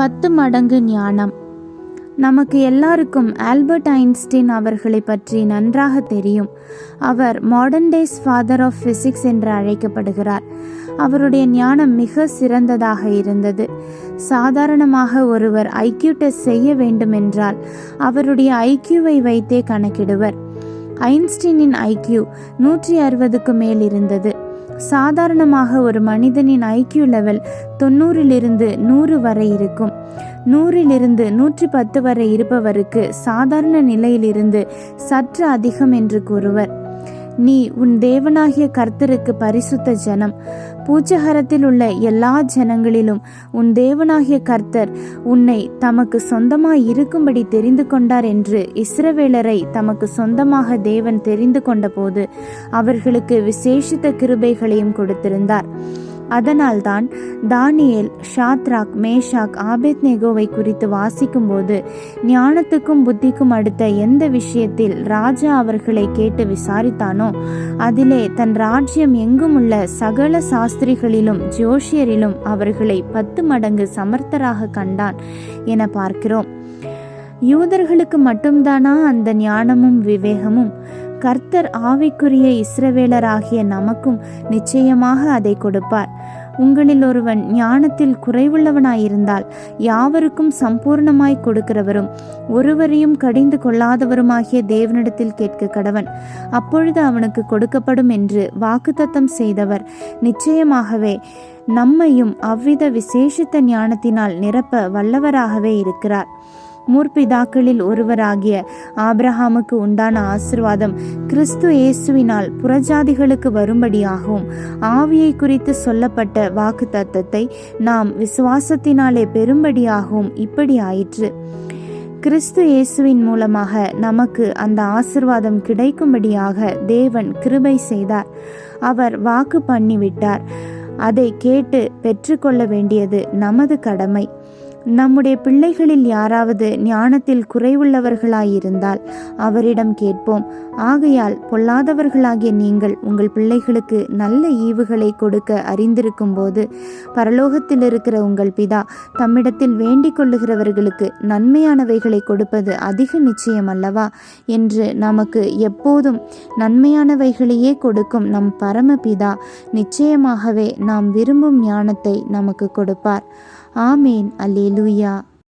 10 மடங்கு ஞானம். நமக்கு எல்லாருக்கும் ஆல்பர்ட் ஐன்ஸ்டீன் அவர்களை பற்றி நன்றாக தெரியும். அவர் modern days father of physics என்று அழைக்கப்படுகிறார். அவருடைய ஞானம் மிக சிறந்ததாக இருந்தது. சாதாரணமாக ஒருவர் ஐக்யூ டெஸ்ட் செய்ய வேண்டுமென்றால் அவருடைய ஐக்யூவை வைத்தே கணக்கிடுவர். ஐன்ஸ்டீனின் ஐக்யூ 160க்கு மேல் இருந்தது. சாதாரணமாக ஒரு மனிதனின் ஐக்யூ லெவல் 90லிருந்து 100 வரை இருக்கும். 100லிருந்து 110 வரை இருப்பவருக்கு சாதாரண நிலையிலிருந்து சற்று அதிகம் என்று கூறுவர். நீ உன் தேவனாகிய கர்த்தருக்கு பரிசுத்த ஜனம். பூஜகரத்தில் உள்ள எல்லா ஜனங்களிலும் உன் தேவனாகிய கர்த்தர் உன்னை தமக்கு சொந்தமாய் இருக்கும்படி தெரிந்து கொண்டார் என்று இஸ்ரவேலரை தமக்கு சொந்தமாக தேவன் தெரிந்து கொண்ட போது அவர்களுக்கு விசேஷித்த கிருபைகளையும் கொடுத்திருந்தார். அதனால்தான் தானியேல், ஷாத்ராக், மேஷாக், ஆபேத்நேகோவை குறித்து வாசிக்கும்போது ஞானத்துக்கும் புத்திக்கும் அடுத்த எந்த விஷயத்தில் ராஜா அவர்களை கேட்டு விசாரித்தானோ அதிலே தன் ராஜ்யம் எங்கும் உள்ள சகல சாஸ்திரிகளிலும் ஜோஷியரிலும் அவர்களை 10 மடங்கு சமர்த்தராக கண்டான் என பார்க்கிறோம். யூதர்களுக்கு மட்டும்தானா அந்த ஞானமும் விவேகமும்? கர்த்தர் ஆவிக்குரிய இஸ்ரவேலராகிய நமக்கும் நிச்சயமாக அதை கொடுப்பார். உங்களில் ஒருவன் ஞானத்தில் குறைவுள்ளவனாயிருந்தால் யாவருக்கும் சம்பூர்ணமாய் கொடுக்கிறவரும் ஒருவரையும் கடிந்து கொள்ளாதவருமாகிய தேவனிடத்தில் கேட்க கடவன், அப்பொழுது அவனுக்கு கொடுக்கப்படும் என்று வாக்குத்தத்தம் செய்தவர் நிச்சயமாகவே நம்மையும் அவ்வித விசேஷித்த ஞானத்தினால் நிரப்ப வல்லவராகவே இருக்கிறார். முற்பிதாக்களில் ஒருவராகிய ஆபிரகாமுக்கு உண்டான ஆசீர்வாதம் கிறிஸ்து இயேசுவினால் புறஜாதிகளுக்கு வரும்படியாகவும் ஆவியை குறித்து சொல்லப்பட்ட வாக்கு தத்தத்தை நாம் விசுவாசத்தினாலே பெறும்படியாகவும் இப்படி ஆயிற்று. கிறிஸ்து இயேசுவின் மூலமாக நமக்கு அந்த ஆசீர்வாதம் கிடைக்கும்படியாக தேவன் கிருபை செய்தார். அவர் வாக்கு பண்ணிவிட்டார். அதை கேட்டு பெற்றுக்கொள்ள வேண்டியது நமது கடமை. நம்முடைய பிள்ளைகளில் யாராவது ஞானத்தில் குறைவுள்ளவர்களாயிருந்தால் அவரிடம் கேட்போம். ஆகையால் பொல்லாதவர்களாகிய நீங்கள் உங்கள் பிள்ளைகளுக்கு நல்ல ஈவுகளை கொடுக்க அறிந்திருக்கும் போது பரலோகத்தில் இருக்கிற உங்கள் பிதா தம்மிடத்தில் வேண்டிக் கொள்ளுகிறவர்களுக்கு நன்மையானவைகளை கொடுப்பது அதிக நிச்சயம் அல்லவா என்று நமக்கு எப்போதும் நன்மையானவைகளையே கொடுக்கும் நம் பரமபிதா நிச்சயமாகவே நாம் விரும்பும் ஞானத்தை நமக்கு கொடுப்பார். ஆமேன். அல்லேலூயா.